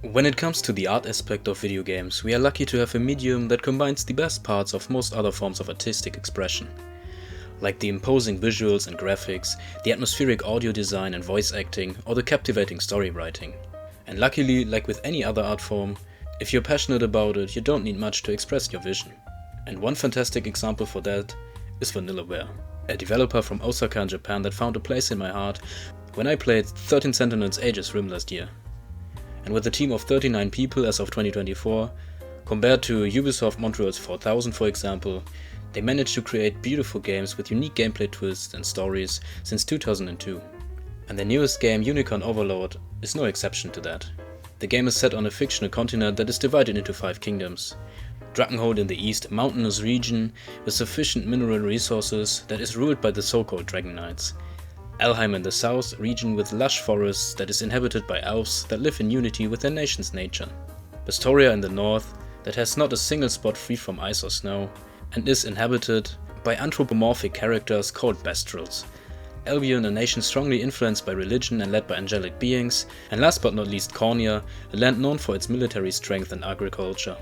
When it comes to the art aspect of video games, we are lucky to have a medium that combines the best parts of most other forms of artistic expression. Like the imposing visuals and graphics, the atmospheric audio design and voice acting, or the captivating story writing. And luckily, like with any other art form, if you're passionate about it, you don't need much to express your vision. And one fantastic example for that is Vanillaware, a developer from Osaka in Japan that found a place in my heart when I played 13 Sentinels Aegis Rim last year. And with a team of 39 people as of 2024, compared to Ubisoft Montreal's 4000 for example, they managed to create beautiful games with unique gameplay twists and stories since 2002. And their newest game, Unicorn Overlord, is no exception to that. The game is set on a fictional continent that is divided into 5 kingdoms. Drakenhold in the east, a mountainous region with sufficient mineral resources that is ruled by the so-called Dragon Knights. Elheim in the south, a region with lush forests that is inhabited by elves that live in unity with their nation's nature. Vestoria in the north, that has not a single spot free from ice or snow, and is inhabited by anthropomorphic characters called Bestrels. Albion, a nation strongly influenced by religion and led by angelic beings, and last but not least Cornia, a land known for its military strength and agriculture.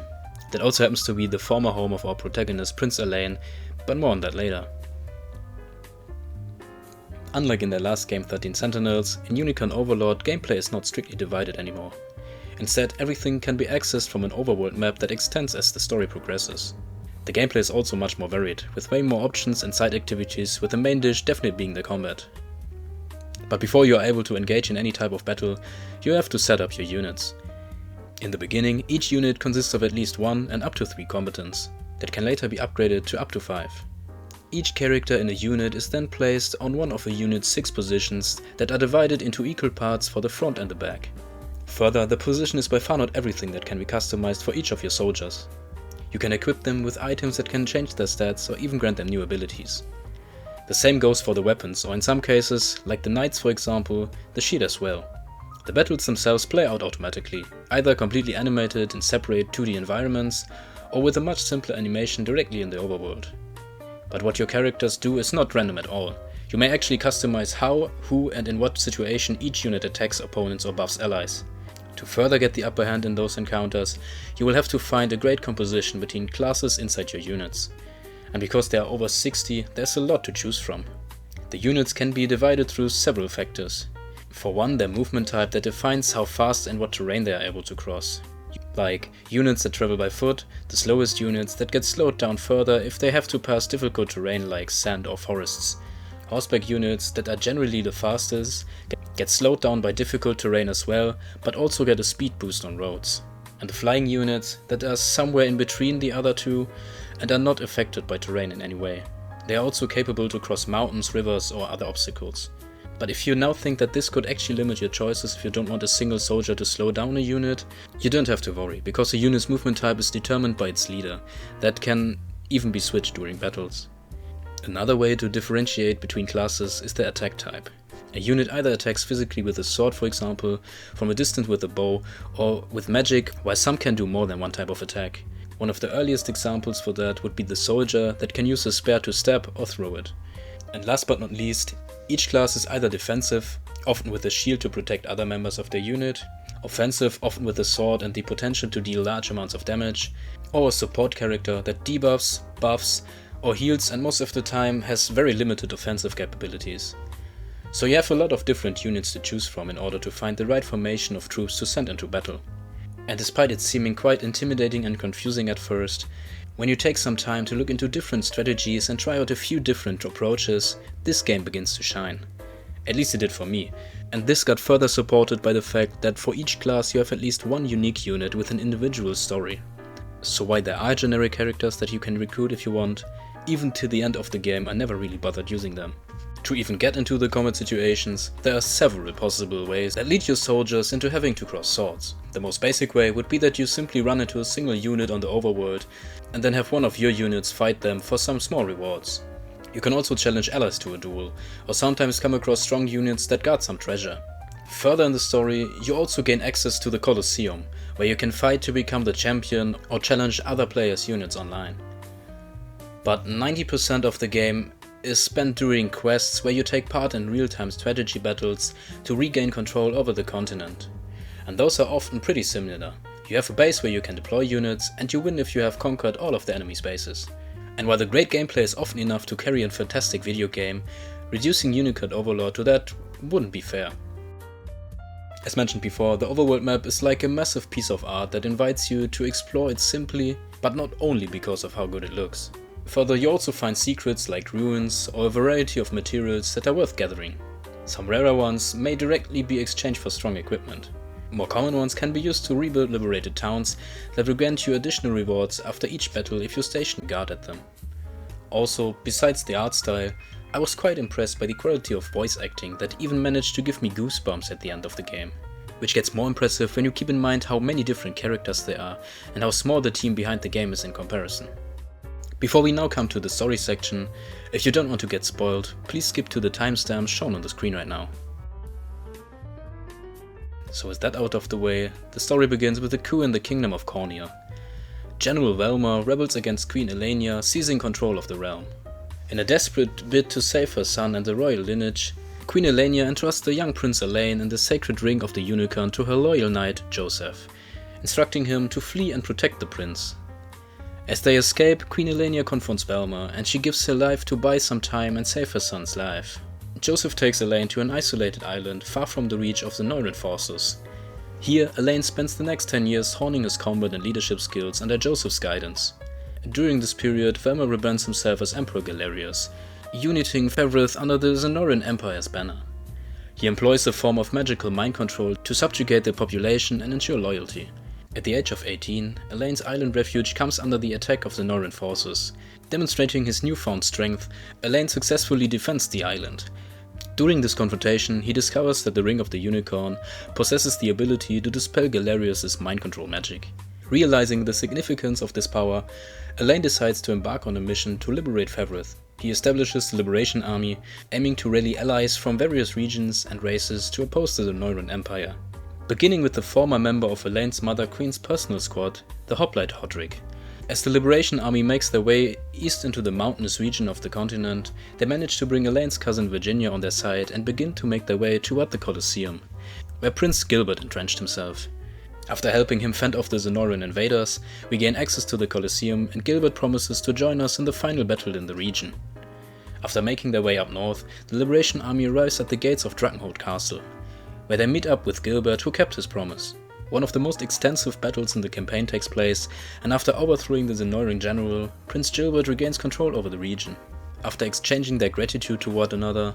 That also happens to be the former home of our protagonist Prince Elaine, but more on that later. Unlike in their last game 13 Sentinels, in Unicorn Overlord gameplay is not strictly divided anymore. Instead, everything can be accessed from an overworld map that extends as the story progresses. The gameplay is also much more varied, with way more options and side activities, with the main dish definitely being the combat. But before you are able to engage in any type of battle, you have to set up your units. In the beginning, each unit consists of at least 1 and up to 3 combatants, that can later be upgraded to up to 5. Each character in a unit is then placed on one of a unit's 6 positions that are divided into equal parts for the front and the back. Further, the position is by far not everything that can be customized for each of your soldiers. You can equip them with items that can change their stats or even grant them new abilities. The same goes for the weapons, or in some cases, like the knights for example, the shield as well. The battles themselves play out automatically, either completely animated in separate 2D environments, or with a much simpler animation directly in the overworld. But what your characters do is not random at all. You may actually customize how, who and in what situation each unit attacks opponents or buffs allies. To further get the upper hand in those encounters, you will have to find a great composition between classes inside your units. And because there are over 60, there's a lot to choose from. The units can be divided through several factors. For one, their movement type that defines how fast and what terrain they are able to cross. Like units that travel by foot, the slowest units that get slowed down further if they have to pass difficult terrain like sand or forests. Horseback units that are generally the fastest get slowed down by difficult terrain as well, but also get a speed boost on roads. And the flying units that are somewhere in between the other two and are not affected by terrain in any way. They are also capable to cross mountains, rivers or other obstacles. But if you now think that this could actually limit your choices if you don't want a single soldier to slow down a unit, you don't have to worry, because a unit's movement type is determined by its leader, that can even be switched during battles. Another way to differentiate between classes is the attack type. A unit either attacks physically with a sword for example, from a distance with a bow, or with magic, while some can do more than one type of attack. One of the earliest examples for that would be the soldier that can use a spear to stab or throw it. And last but not least, each class is either defensive, often with a shield to protect other members of their unit, offensive, often with a sword and the potential to deal large amounts of damage, or a support character that debuffs, buffs, or heals and most of the time has very limited offensive capabilities. So you have a lot of different units to choose from in order to find the right formation of troops to send into battle. And despite it seeming quite intimidating and confusing at first, when you take some time to look into different strategies and try out a few different approaches, this game begins to shine. At least it did for me, and this got further supported by the fact that for each class you have at least one unique unit with an individual story. So while there are generic characters that you can recruit if you want, even to the end of the game I never really bothered using them. To even get into the combat situations, there are several possible ways that lead your soldiers into having to cross swords. The most basic way would be that you simply run into a single unit on the overworld and then have one of your units fight them for some small rewards. You can also challenge allies to a duel, or sometimes come across strong units that guard some treasure. Further in the story, you also gain access to the Colosseum, where you can fight to become the champion or challenge other players' units online. But 90% of the game is spent during quests where you take part in real-time strategy battles to regain control over the continent. and those are often pretty similar. You have a base where you can deploy units, and you win if you have conquered all of the enemy's bases. And while the great gameplay is often enough to carry a fantastic video game, reducing Unicode Overlord to that wouldn't be fair. As mentioned before, the overworld map is like a massive piece of art that invites you to explore it simply, but not only because of how good it looks. Further, you also find secrets like ruins or a variety of materials that are worth gathering. Some rarer ones may directly be exchanged for strong equipment. More common ones can be used to rebuild liberated towns that will grant you additional rewards after each battle if you station a guard at them. Also, besides the art style, I was quite impressed by the quality of voice acting that even managed to give me goosebumps at the end of the game. Which gets more impressive when you keep in mind how many different characters there are and how small the team behind the game is in comparison. Before we now come to the story section, if you don't want to get spoiled, please skip to the timestamps shown on the screen right now. So with that out of the way, the story begins with a coup in the kingdom of Cornea. General Velma rebels against Queen Elenia, seizing control of the realm. In a desperate bid to save her son and the royal lineage, Queen Elenia entrusts the young Prince Elaine and the sacred ring of the unicorn to her loyal knight, Joseph, instructing him to flee and protect the prince. As they escape, Queen Elenia confronts Velma, and she gives her life to buy some time and save her son's life. Joseph takes Elaine to an isolated island far from the reach of the Neuron forces. Here, Elaine spends the next 10 years honing his combat and leadership skills under Joseph's guidance. During this period, Velma rebrands himself as Emperor Galerius, uniting Fevrith under the Zenoran Empire's banner. He employs a form of magical mind control to subjugate the population and ensure loyalty. At the age of 18, Elaine's island refuge comes under the attack of the Neuron forces. Demonstrating his newfound strength, Elaine successfully defends the island. During this confrontation, he discovers that the Ring of the Unicorn possesses the ability to dispel Galerius' mind control magic. Realizing the significance of this power, Elaine decides to embark on a mission to liberate Fevrith. He establishes the Liberation Army, aiming to rally allies from various regions and races to oppose the Neuron Empire. Beginning with the former member of Elaine's mother Queen's personal squad, the Hoplite Hodrick. As the Liberation Army makes their way east into the mountainous region of the continent, they manage to bring Elaine's cousin Virginia on their side and begin to make their way toward the Colosseum, where Prince Gilbert entrenched himself. After helping him fend off the Zenoran invaders, we gain access to the Colosseum and Gilbert promises to join us in the final battle in the region. After making their way up north, the Liberation Army arrives at the gates of Drakenholt Castle, where they meet up with Gilbert, who kept his promise. One of the most extensive battles in the campaign takes place, and after overthrowing the Zenoran general, Prince Gilbert regains control over the region. After exchanging their gratitude to one another,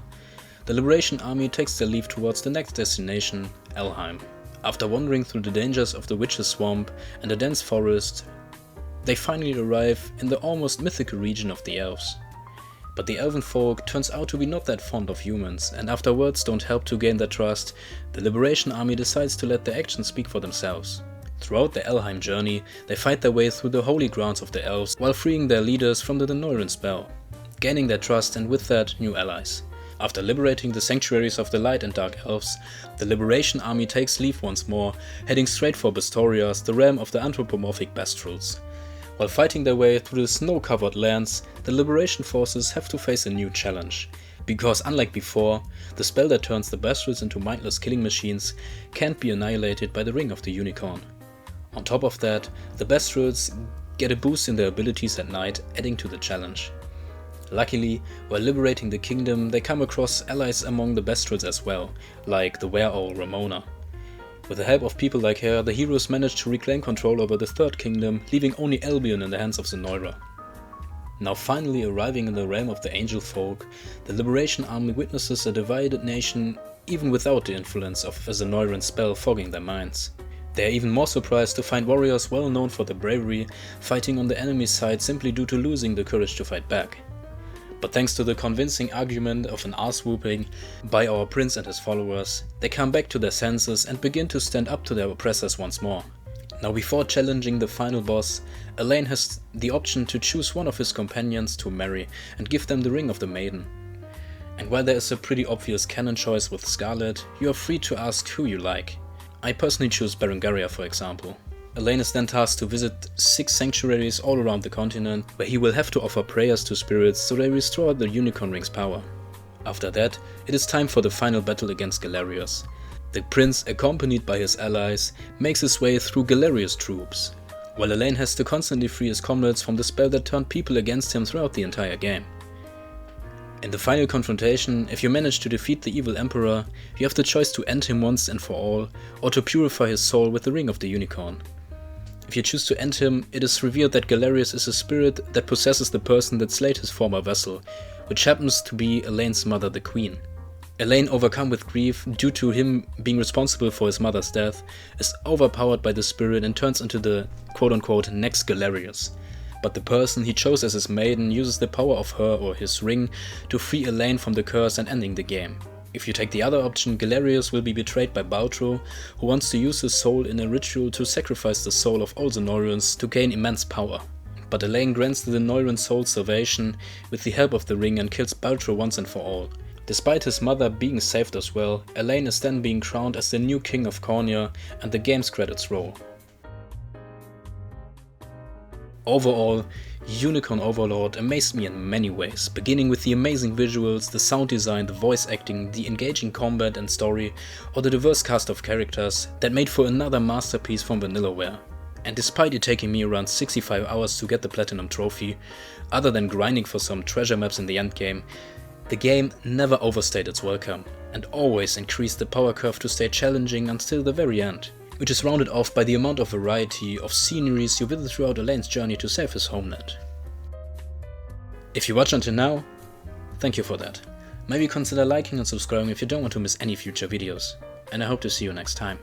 the Liberation Army takes their leave towards the next destination, Elheim. After wandering through the dangers of the Witch's Swamp and a dense forest, they finally arrive in the almost mythical region of the elves. But the elven folk turns out to be not that fond of humans, and after words don't help to gain their trust, the Liberation Army decides to let their actions speak for themselves. Throughout the Elheim journey, they fight their way through the holy grounds of the elves while freeing their leaders from the Neuron spell, gaining their trust and with that, new allies. After liberating the sanctuaries of the Light and Dark Elves, the Liberation Army takes leave once more, heading straight for Bastorias, the realm of the anthropomorphic Bastrals. While fighting their way through the snow-covered lands, the Liberation forces have to face a new challenge. Because unlike before, the spell that turns the Bastrals into mindless killing machines can't be annihilated by the Ring of the Unicorn. On top of that, the Bastrals get a boost in their abilities at night, adding to the challenge. Luckily, while liberating the kingdom, they come across allies among the Bastrals as well, like the were-owl Ramona. With the help of people like her, the heroes manage to reclaim control over the Third Kingdom, leaving only Albion in the hands of Zenora. Now finally arriving in the realm of the Angel Folk, the Liberation Army witnesses a divided nation even without the influence of a Zenoran spell fogging their minds. They are even more surprised to find warriors well known for their bravery fighting on the enemy's side simply due to losing the courage to fight back. But thanks to the convincing argument of an ass-whooping by our prince and his followers, they come back to their senses and begin to stand up to their oppressors once more. Now before challenging the final boss, Elaine has the option to choose one of his companions to marry and give them the Ring of the Maiden. And while there is a pretty obvious canon choice with Scarlet, you are free to ask who you like. I personally choose Berengaria for example. Elaine is then tasked to visit 6 sanctuaries all around the continent, where he will have to offer prayers to spirits so they restore the Unicorn Ring's power. After that, it is time for the final battle against Galerius. The prince, accompanied by his allies, makes his way through Galeria's troops, while Elaine has to constantly free his comrades from the spell that turned people against him throughout the entire game. In the final confrontation, if you manage to defeat the evil Emperor, you have the choice to end him once and for all, or to purify his soul with the Ring of the Unicorn. If you choose to end him, it is revealed that Galerius is a spirit that possesses the person that slayed his former vessel, which happens to be Elaine's mother, the Queen. Elaine, overcome with grief due to him being responsible for his mother's death, is overpowered by the spirit and turns into the quote-unquote next Galerius. But the person he chose as his maiden uses the power of her or his ring to free Elaine from the curse and ending the game. If you take the other option, Galerius will be betrayed by Baltro, who wants to use his soul in a ritual to sacrifice the soul of all the Noirans to gain immense power. But Elaine grants the Noiran soul salvation with the help of the ring and kills Baltro once and for all. Despite his mother being saved as well, Elaine is then being crowned as the new king of Cornia and the game's credits roll. Overall, Unicorn Overlord amazed me in many ways, beginning with the amazing visuals, the sound design, the voice acting, the engaging combat and story, or the diverse cast of characters that made for another masterpiece from Vanillaware. And despite it taking me around 65 hours to get the Platinum Trophy, other than grinding for some treasure maps in the endgame, the game never overstayed its welcome, and always increased the power curve to stay challenging until the very end, which is rounded off by the amount of variety of sceneries you visit throughout Elaine's journey to save his homeland. If you watched until now, thank you for that. Maybe consider liking and subscribing if you don't want to miss any future videos, and I hope to see you next time.